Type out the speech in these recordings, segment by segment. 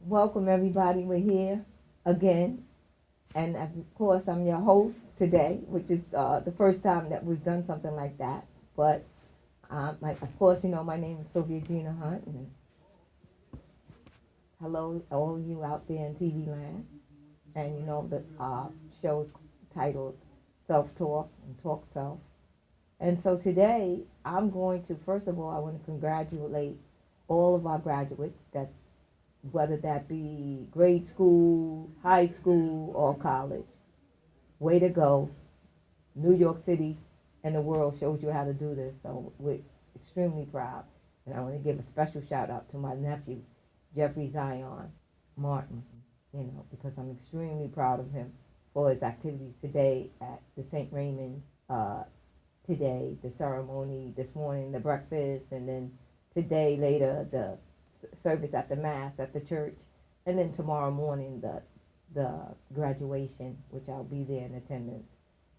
Welcome everybody, we're here again. And of course, I'm your host today, which is the first time that we've done something like that. But of course, you know, my name is Slyvia Gina Hunt. And hello, all of you out there in TV land. And you know, the show's titled Self-Talk and Talk Self. And so today, I'm going to, first of all, I want to congratulate all of our graduates. That's whether that be grade school, high school, or college. Way to go. New York City and the world shows you how to do this. So we're extremely proud. And I want to give a special shout out to my nephew, Jeffrey Zion Martin, you know, because I'm extremely proud of him for his activities today at the St. Raymond's, today, the ceremony this morning, the breakfast, and then today later the service at the mass at the church, and then tomorrow morning the graduation, which I'll be there in attendance.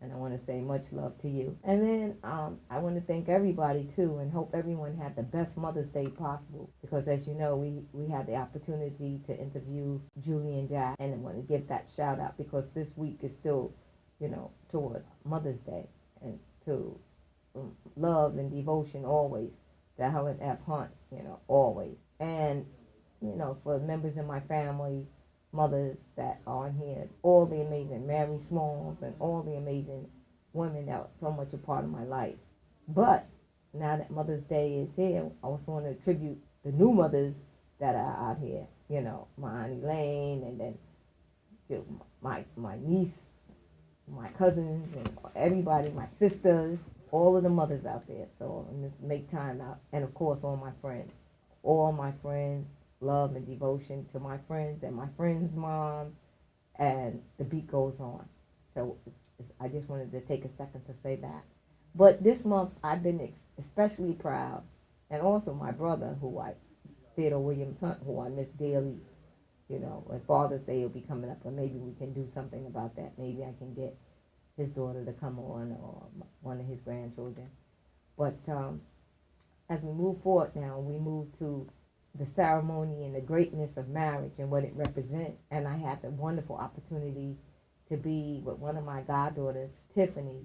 And I want to say much love to you. And then I want to thank everybody too, and hope everyone had the best Mother's Day possible. Because as you know, we had the opportunity to interview Julie and Jack, and I want to give that shout out because this week is still, you know, towards Mother's Day, and to love and devotion always to Helen F. Hunt, you know, always. And, you know, for members in my family, mothers that are on here, all the amazing Mary Smalls and all the amazing women that are so much a part of my life. But now that Mother's Day is here, I also want to attribute the new mothers that are out here, you know, my Auntie Lane, and then you know, my niece, my cousins, and everybody, my sisters, all of the mothers out there. So I'm going to make time out. And of course, all my friends, love and devotion to my friends and my friends' moms, and the beat goes on. So I just wanted to take a second to say that. But this month, I've been especially proud, and also my brother, Theodore Williams Hunt, who I miss daily. You know, Father's Day will be coming up, and maybe we can do something about that. Maybe I can get his daughter to come on, or one of his grandchildren. But as we move forward now, we move to the ceremony and the greatness of marriage and what it represents. And I had the wonderful opportunity to be with one of my goddaughters, Tiffany.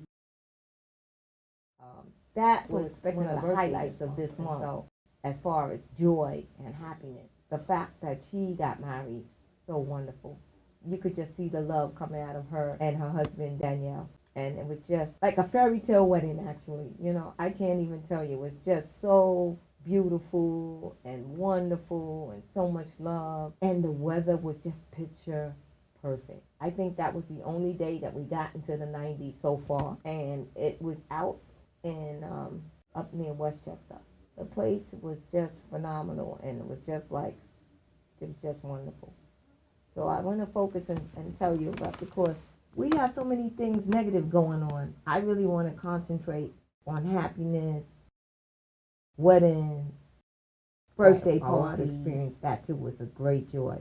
That was one of the highlights of this month. So as far as joy and happiness, the fact that she got married, so wonderful. You could just see the love coming out of her and her husband, Danielle. And it was just like a fairy tale wedding, actually. You know, I can't even tell you. It was just so beautiful and wonderful and so much love. And the weather was just picture perfect. I think that was the only day that we got into the 90s so far. And it was out in up near Westchester. The place was just phenomenal, and it was just wonderful. So I want to focus and tell you about, because we have so many things negative going on. I really want to concentrate on happiness, weddings, birthday parties. I experienced that too. Was a great joy.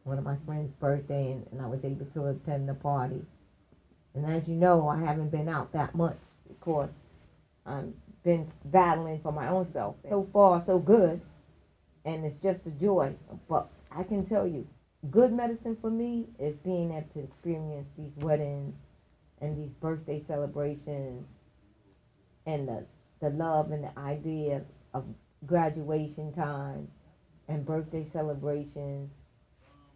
One of my friend's birthday, and I was able to attend the party. And as you know, I haven't been out that much because I've been battling for my own self. So far, so good, and it's just a joy. But I can tell you, good medicine for me is being able to experience these weddings and these birthday celebrations, and the love and the idea of graduation time and birthday celebrations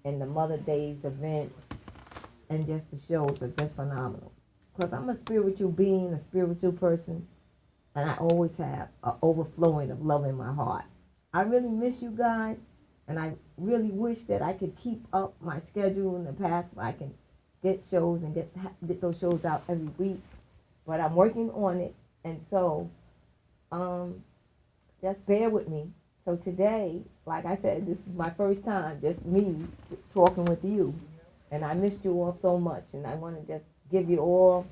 and the Mother Days events, and just the shows are just phenomenal. Because I'm a spiritual being, a spiritual person, and I always have an overflowing of love in my heart. I really miss you guys, and I really wish that I could keep up my schedule in the past where I can get shows and get those shows out every week. But I'm working on it, and so just bear with me. So today, like I said, this is my first time, just me talking with you. And I missed you all so much, and I want to just give you all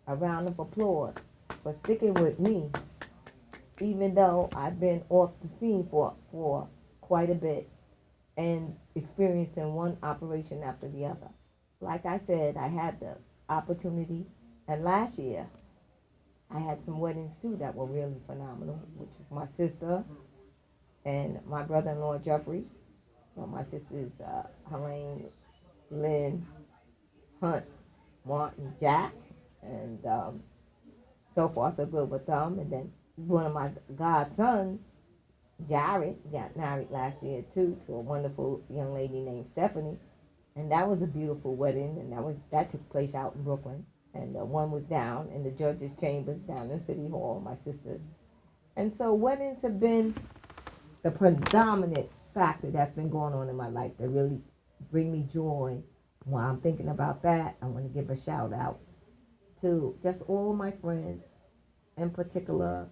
a round of applause for sticking with me, even though I've been off the scene for quite a bit and experiencing one operation after the other. Like I said, I had the opportunity, and last year I had some weddings too that were really phenomenal, which was my sister and my brother-in-law Jeffrey, Well, my sisters, Helene, Lynn, Hunt, Martin, Jack, and so far so good with them. And then one of my godsons, Jared, got married last year too to a wonderful young lady named Stephanie, and that was a beautiful wedding, and that took place out in Brooklyn. And one was down in the judges' chambers down in City Hall, my sisters. And so weddings have been the predominant factor that's been going on in my life that really bring me joy. While I'm thinking about that, I want to give a shout out to just all my friends, in particular,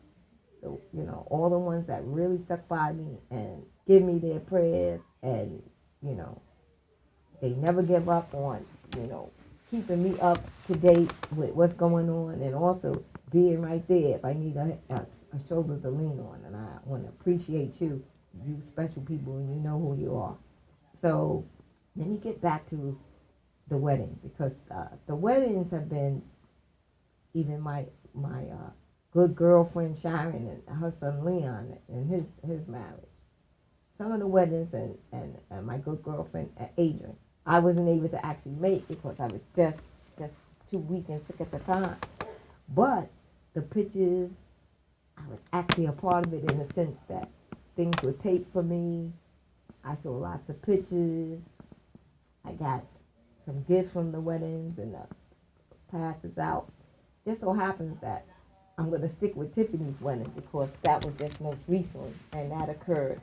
all the ones that really stuck by me and give me their prayers, and you know, they never give up on, keeping me up to date with what's going on, and also being right there if I need a shoulder to lean on. And I want to appreciate you, you special people, and you know who you are. So let me get back to the wedding, because the weddings have been, even my good girlfriend Sharon and her son Leon and his marriage. Some of the weddings, and my good girlfriend Adrian, I wasn't able to actually make because I was just too weak and sick at the time. But the pictures, I was actually a part of it in the sense that things were taped for me. I saw lots of pictures. I got some gifts from the weddings and the passes out. Just so happens that I'm going to stick with Tiffany's wedding because that was just most recently, and that occurred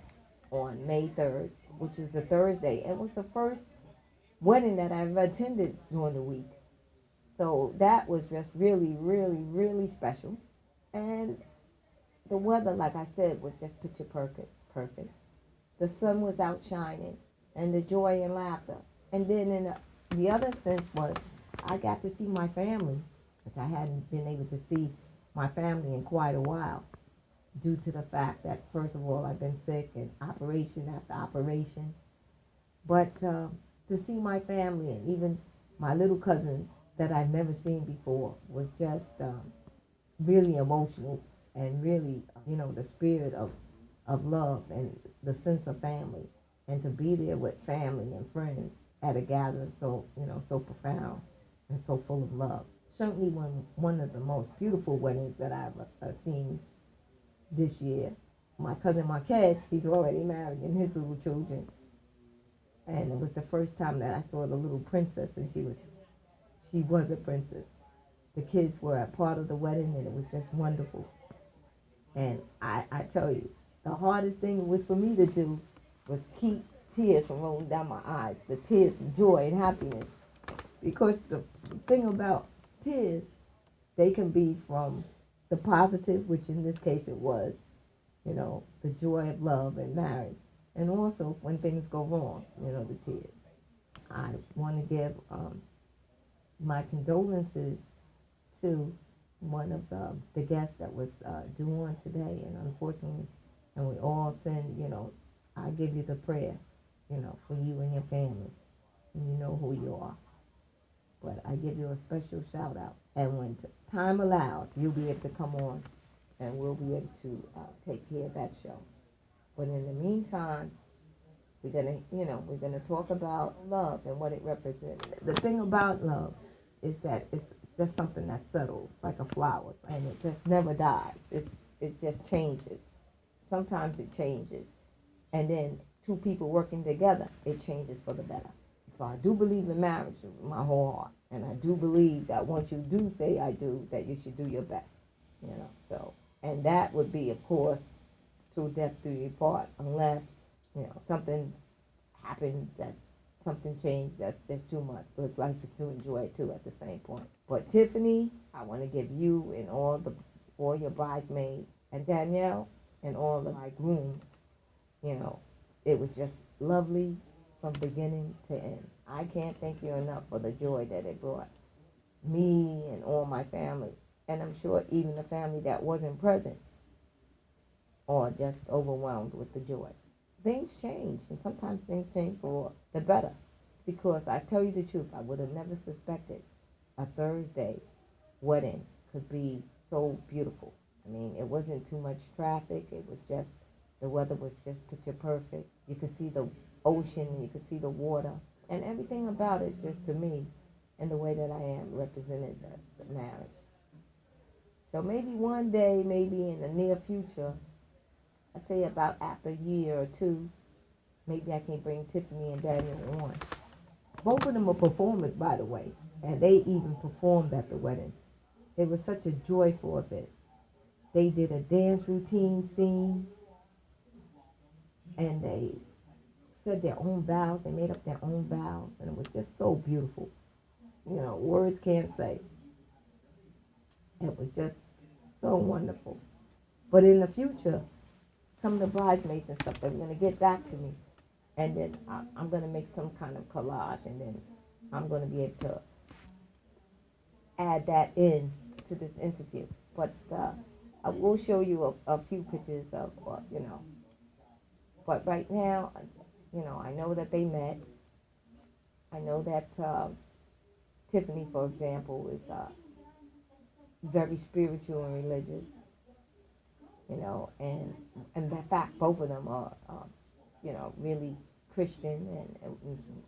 on May 3rd, which is a Thursday. It was the first wedding that I've attended during the week. So that was just really, really, really special. And the weather, like I said, was just picture perfect. Perfect. The sun was out shining, and the joy and laughter. And then in the other sense was I got to see my family, which I hadn't been able to see my family in quite a while, due to the fact that, first of all, I've been sick and operation after operation. But to see my family and even my little cousins that I've never seen before was just really emotional, and really, the spirit of love and the sense of family. And to be there with family and friends at a gathering so profound and so full of love. Certainly one of the most beautiful weddings that I've seen this year. My cousin Marquez, he's already married and his little children. And it was the first time that I saw the little princess, and she was a princess. The kids were a part of the wedding, and it was just wonderful. And I tell you, the hardest thing was for me to do was keep tears from rolling down my eyes, the tears of joy and happiness. Because the thing about tears, they can be from the positive, which in this case it was, the joy of love and marriage. And also when things go wrong, the tears. I want to give my condolences to one of the guests that was due on today, and unfortunately, and we all send, I give you the prayer, for you and your family, and you know who you are. But I give you a special shout out, and when time allows, you'll be able to come on, and we'll be able to take care of that show. But in the meantime, we're gonna talk about love and what it represents. The thing about love is that it's just something that settles like a flower, and it just never dies. It just changes. Sometimes it changes, and then two people working together, it changes for the better. So I do believe in marriage with my whole heart, and I do believe that once you do say I do, that you should do your best. So, and that would be, of course, till death do you part, unless something happened, that something changed, that's too much, because life is to enjoy too at the same point. But Tiffany, I want to give you and all your bridesmaids, and Danielle and all of my grooms, it was just lovely from beginning to end. I can't thank you enough for the joy that it brought me and all my family, and I'm sure even the family that wasn't present, or just overwhelmed with the joy. Things change, and sometimes things change for the better. Because I tell you the truth, I would have never suspected a Thursday wedding could be so beautiful. I mean, it wasn't too much traffic. It was just, the weather was just picture perfect. You could see ocean, and you could see the water, and everything about it just to me, and the way that I am represented the marriage. So maybe one day, maybe in the near future, I say about after a year or two, maybe I can bring Tiffany and Daniel on. Both of them are performers, by the way, and they even performed at the wedding. It was such a joyful event. They did a dance routine scene, and they said their own vows. They made up their own vows, and it was just so beautiful. You know, words can't say. It was just so wonderful. But in the future, some of the bridesmaids and stuff, they're going to get back to me. And then I'm going to make some kind of collage, and then I'm going to be able to add that in to this interview. But I will show you a few pictures of, you know. But right now, you know, I know that they met. I know that Tiffany, for example, is very spiritual and religious. You know, and in fact, both of them are, you know, really Christian, and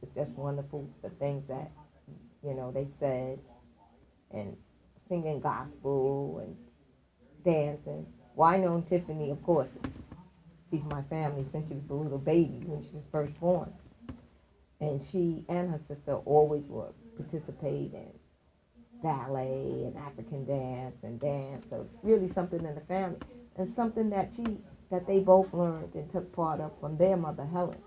it's just wonderful the things that, you know, they said, and singing gospel and dancing. Well, I know Tiffany, of course, she's my family since she was a little baby when she was first born, and she and her sister always would participate in ballet and African dance and dance. So it's really something in the family, and something that they both learned and took part of from their mother Helen,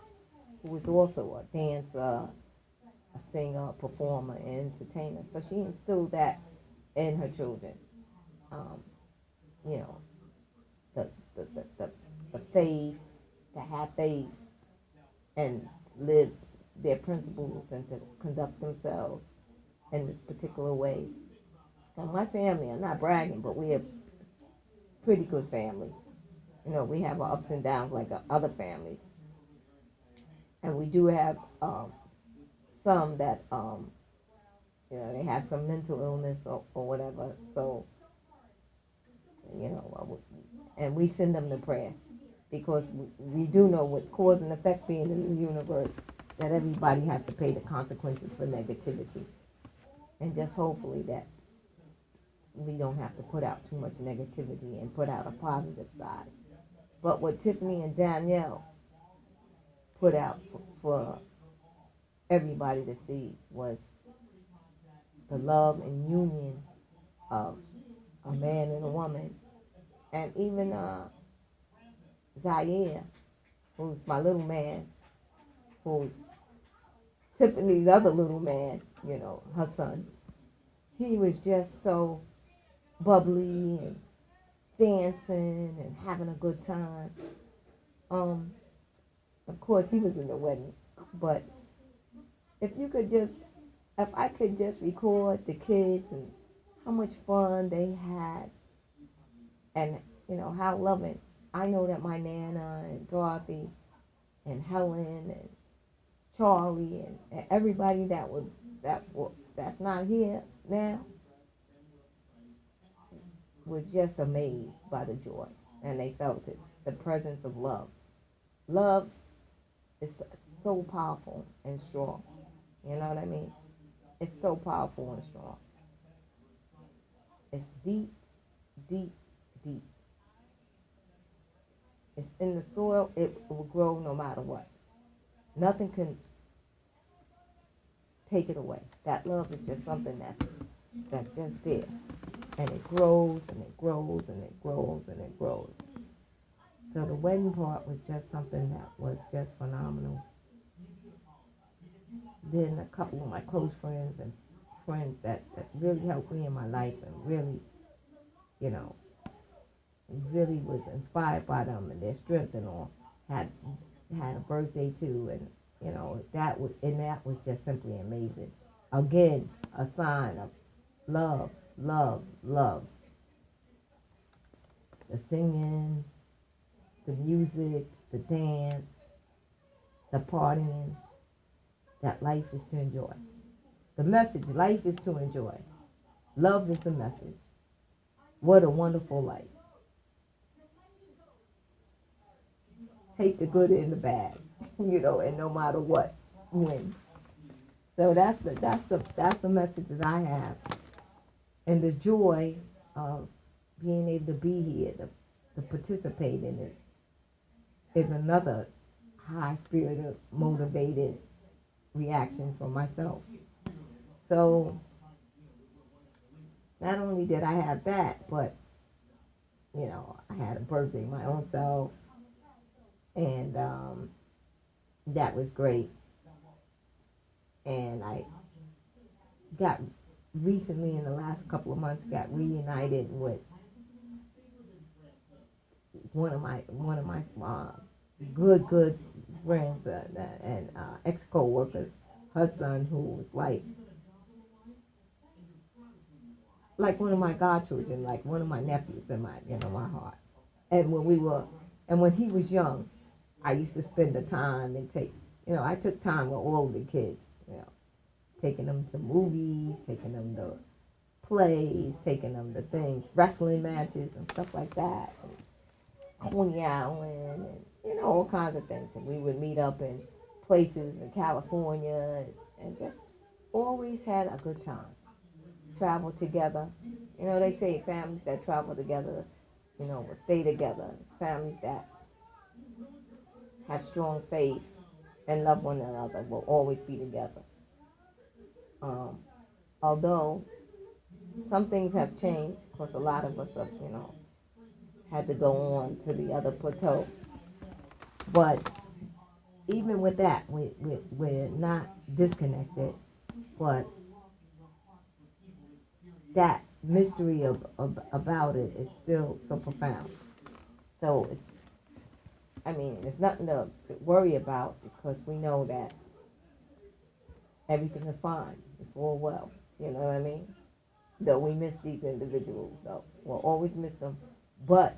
who was also a dancer, a singer, a performer, and entertainer. So she instilled that in her children. You know, the faith, to have faith and live their principles and to conduct themselves in this particular way. So my family, I'm not bragging, but we have pretty good family. You know, we have our ups and downs like other families. And we do have some that, you know, they have some mental illness or whatever. So, you know, and we send them to prayer, because we do know with cause and effect being in the universe, that everybody has to pay the consequences for negativity. And just hopefully that we don't have to put out too much negativity and put out a positive side. But what Tiffany and Danielle put out for everybody to see was the love and union of a man and a woman. And even Zaire, who's my little man, who's Tiffany's other little man, you know, her son, he was just so bubbly and dancing and having a good time. Of course, he was in the wedding, but if I could just record the kids and how much fun they had, and you know how loving. I know that my Nana and Dorothy and Helen and Charlie and everybody that's not here now was just amazed by the joy, and they felt it, the presence of love. Love is so powerful and strong. You know what I mean? It's so powerful and strong. It's deep, deep, deep. It's in the soil. It will grow no matter what. Nothing can take it away. That love is just something that's just there, and it grows and it grows and it grows and it grows. So the wedding part was just something that was just phenomenal. Then a couple of my close friends and friends that really helped me in my life, and really, you know, really was inspired by them and their strength and all, had a birthday too, and you know that was just simply amazing. Again, a sign of love, love, love. The singing, the music, the dance, the partying. That life is to enjoy. The message, life is to enjoy. Love is the message. What a wonderful life. Take the good and the bad. and no matter what, win. So that's the message that I have, and the joy of being able to be here, to participate in it, is another high spirited, motivated reaction from myself. So not only did I have that, but I had a birthday my own self, and that was great. And I got recently, in the last couple of months, got reunited with one of my good friends and ex co-workers, her son, who was like one of my godchildren, like one of my nephews in my heart. And when he was young, I used to spend the time and I took time with all of the kids, taking them to movies, taking them to plays, taking them to things, wrestling matches and stuff like that, and Coney Island, and all kinds of things. And we would meet up in places in California, and just always had a good time. Travel together. They say families that travel together, will stay together. Families that have strong faith and love one another will always be together. Although some things have changed, because a lot of us have, had to go on to the other plateau. But even with that, we're not disconnected, but that mystery about it is still so profound. So there's nothing to worry about, because we know that everything is fine. It's all well. You know what I mean? Though we miss these individuals, though we'll always miss them, but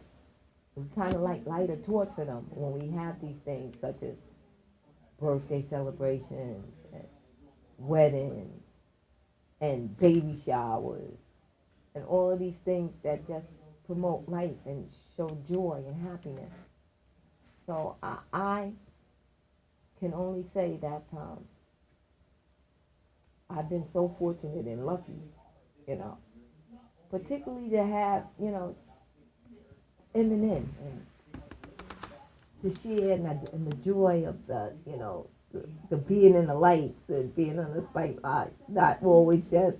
we kind of like light a torch for them when we have these things, such as birthday celebrations and weddings and baby showers and all of these things that just promote life and show joy and happiness. So I can only say that I've been so fortunate and lucky, particularly to have, Eminem and the share and the joy of the being in the lights and being on the spotlight. Not always just,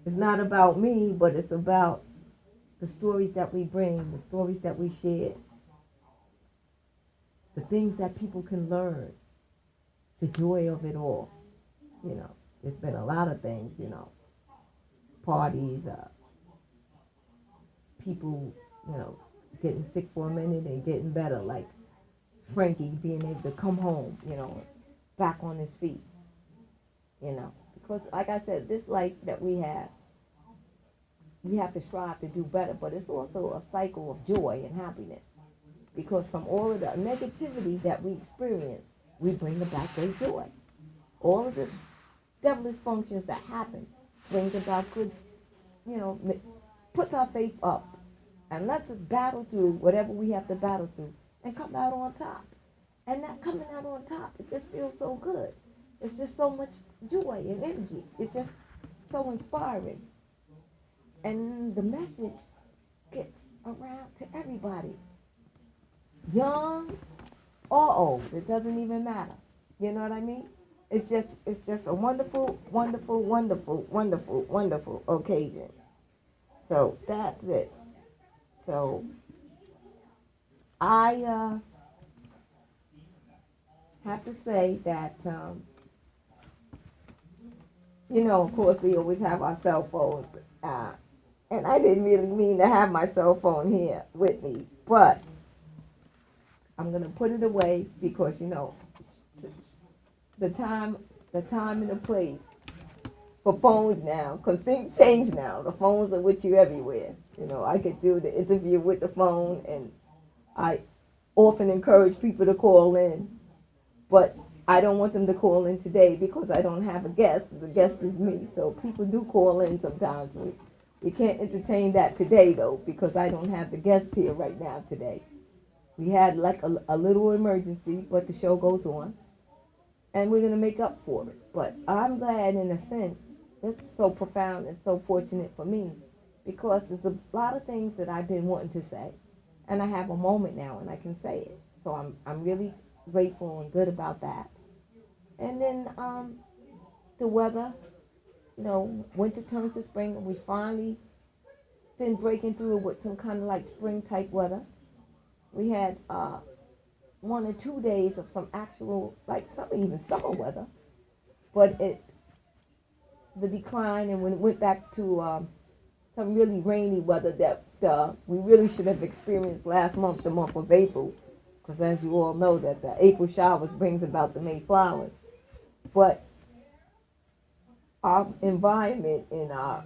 it's not about me, but it's about the stories that we bring, the stories that we share, the things that people can learn, the joy of it all. There's been a lot of things, parties, people, getting sick for a minute and getting better, like Frankie being able to come home, back on his feet, because like I said, this life that we have to strive to do better, but it's also a cycle of joy and happiness, because from all of the negativity that we experience, we bring about great joy. All of the devilish functions that happen brings about good, puts our faith up and lets us battle through whatever we have to battle through and come out on top. And that coming out on top, it just feels so good. It's just so much joy and energy. It's just so inspiring. And the message gets around to everybody, young or old. It doesn't even matter. You know what I mean? It's just a wonderful, wonderful, wonderful, wonderful, wonderful occasion. So that's it. So I have to say that, of course, we always have our cell phones. And I didn't really mean to have my cell phone here with me, but I'm going to put it away because, the time and the place for phones now, because things change now. The phones are with you everywhere. I could do the interview with the phone, and I often encourage people to call in, but I don't want them to call in today because I don't have a guest. The guest is me, so people do call in sometimes. We can't entertain that today, though, because I don't have the guest here right now today. We had like a little emergency, but the show goes on. and we're going to make up for it. But I'm glad, in a sense, it's so profound and so fortunate for me, because there's a lot of things that I've been wanting to say, and I have a moment now and I can say it. So I'm really grateful and good about that. And then the weather, winter turns to spring, and we finally been breaking through with some kind of like spring type weather. We had 1 or 2 days of some actual, like some even summer weather, but the decline, and when it went back to some really rainy weather that we really should have experienced last month, the month of April, because as you all know that the April showers brings about the May flowers. But our environment and our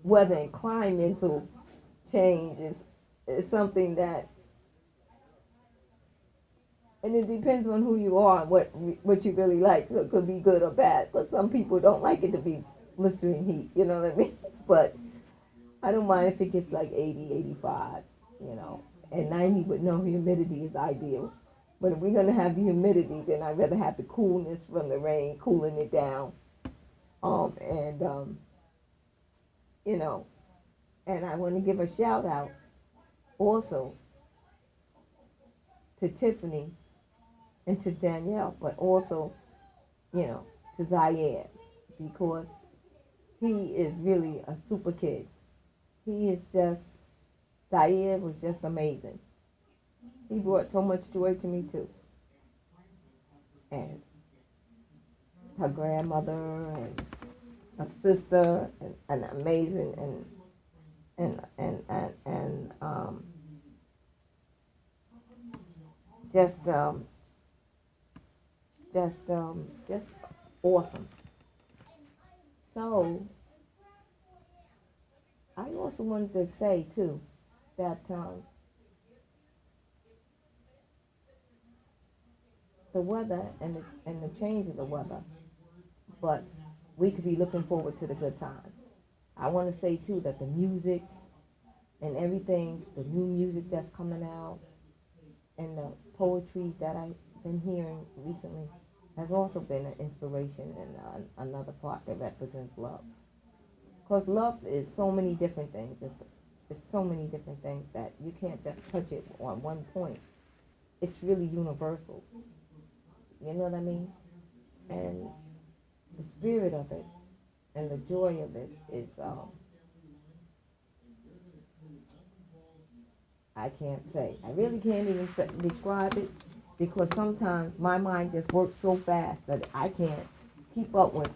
weather and climatal change is something that, and it depends on who you are and what you really like. So it could be good or bad, but some people don't like it to be blistering heat, you know what I mean? But I don't mind if it gets like 80, 85, and 90 with no humidity is ideal. But if we're going to have the humidity, then I'd rather have the coolness from the rain cooling it down. And you know, and I want to give a shout out also to Tiffany and to Danielle, but also, to Zaire, because he is really a super kid. He is just, Zaire was just amazing. He brought so much joy to me too. And her grandmother and her sister, and amazing, and just just awesome. So I also wanted to say too that the weather and the change of the weather, but we could be looking forward to the good times. I want to say too that the music and everything, the new music that's coming out, and the poetry that I've been hearing recently has also been an inspiration, and another part that represents love. Because love is so many different things. It's so many different things that you can't just touch it on one point. It's really universal. You know what I mean? And the spirit of it and the joy of it is, I can't say. I really can't even describe it, because sometimes my mind just works so fast that I can't keep up with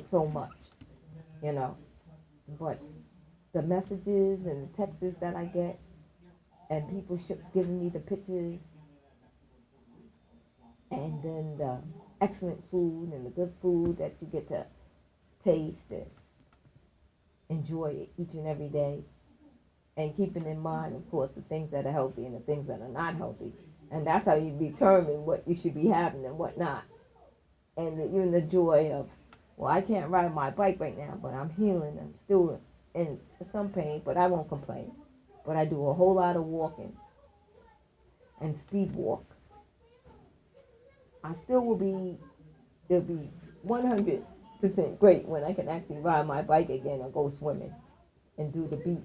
so much, you know. But the messages and the texts that I get, and people giving me the pictures, and then the excellent food and the good food that you get to taste and enjoy each and every day, and keeping in mind, of course, the things that are healthy and the things that are not healthy. And that's how you determine what you should be having and what not. And even the joy of, well, I can't ride my bike right now, but I'm healing. I'm still in some pain, but I won't complain. But I do a whole lot of walking and speed walk. I still it'll be 100% great when I can actually ride my bike again or go swimming and do the beach.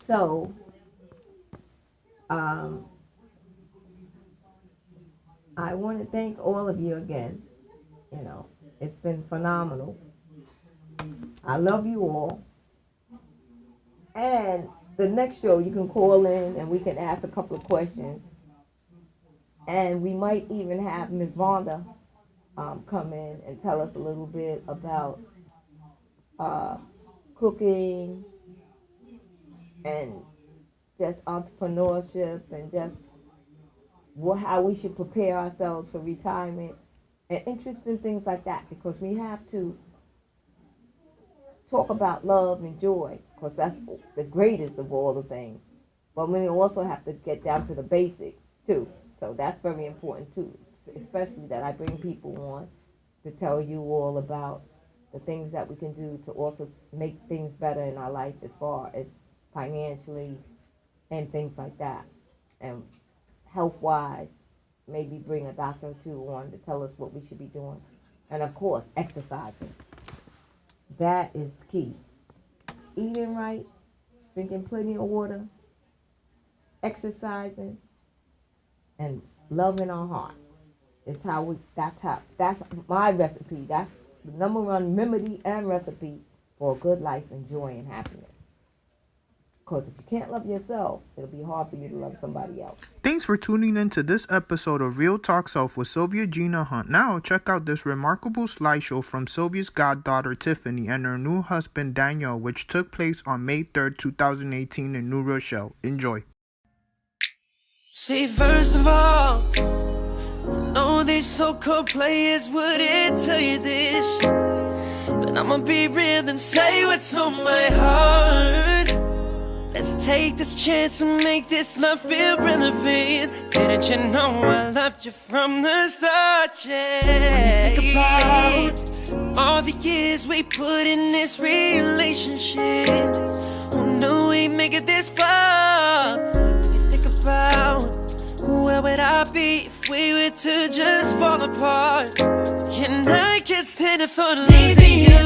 So, I want to thank all of you again. It's been phenomenal. I love you all. And the next show, you can call in and we can ask a couple of questions. And we might even have Ms. Vonda come in and tell us a little bit about cooking and just entrepreneurship, and just how we should prepare ourselves for retirement, and interesting things like that, because we have to talk about love and joy, because that's the greatest of all the things. But we also have to get down to the basics too. So that's very important too, especially that I bring people on to tell you all about the things that we can do to also make things better in our life, as far as financially, and things like that. And health-wise, maybe bring a doctor or two on to tell us what we should be doing. And of course, exercising. That is key. Eating right, drinking plenty of water, exercising, and loving our hearts. Is that's my recipe. That's the number one remedy and recipe for a good life and joy and happiness. Because if you can't love yourself, it'll be hard for you to love somebody else. Thanks for tuning in to this episode of Real Talk Self with Slyvia Gina Hunt. Now, check out this remarkable slideshow from Sylvia's goddaughter Tiffany and her new husband Daniel, which took place on May 3rd, 2018 in New Rochelle. Enjoy. See, first of all, I know these so-called players wouldn't tell you this, but I'ma be real and say what's on my heart. Let's take this chance and make this love feel relevant. Didn't you know I loved you from the start, yeah? Think about all the years we put in this relationship. Who knew we'd make it this far? You think about where would I be if we were to just fall apart? And I can't stand the thought of leaving you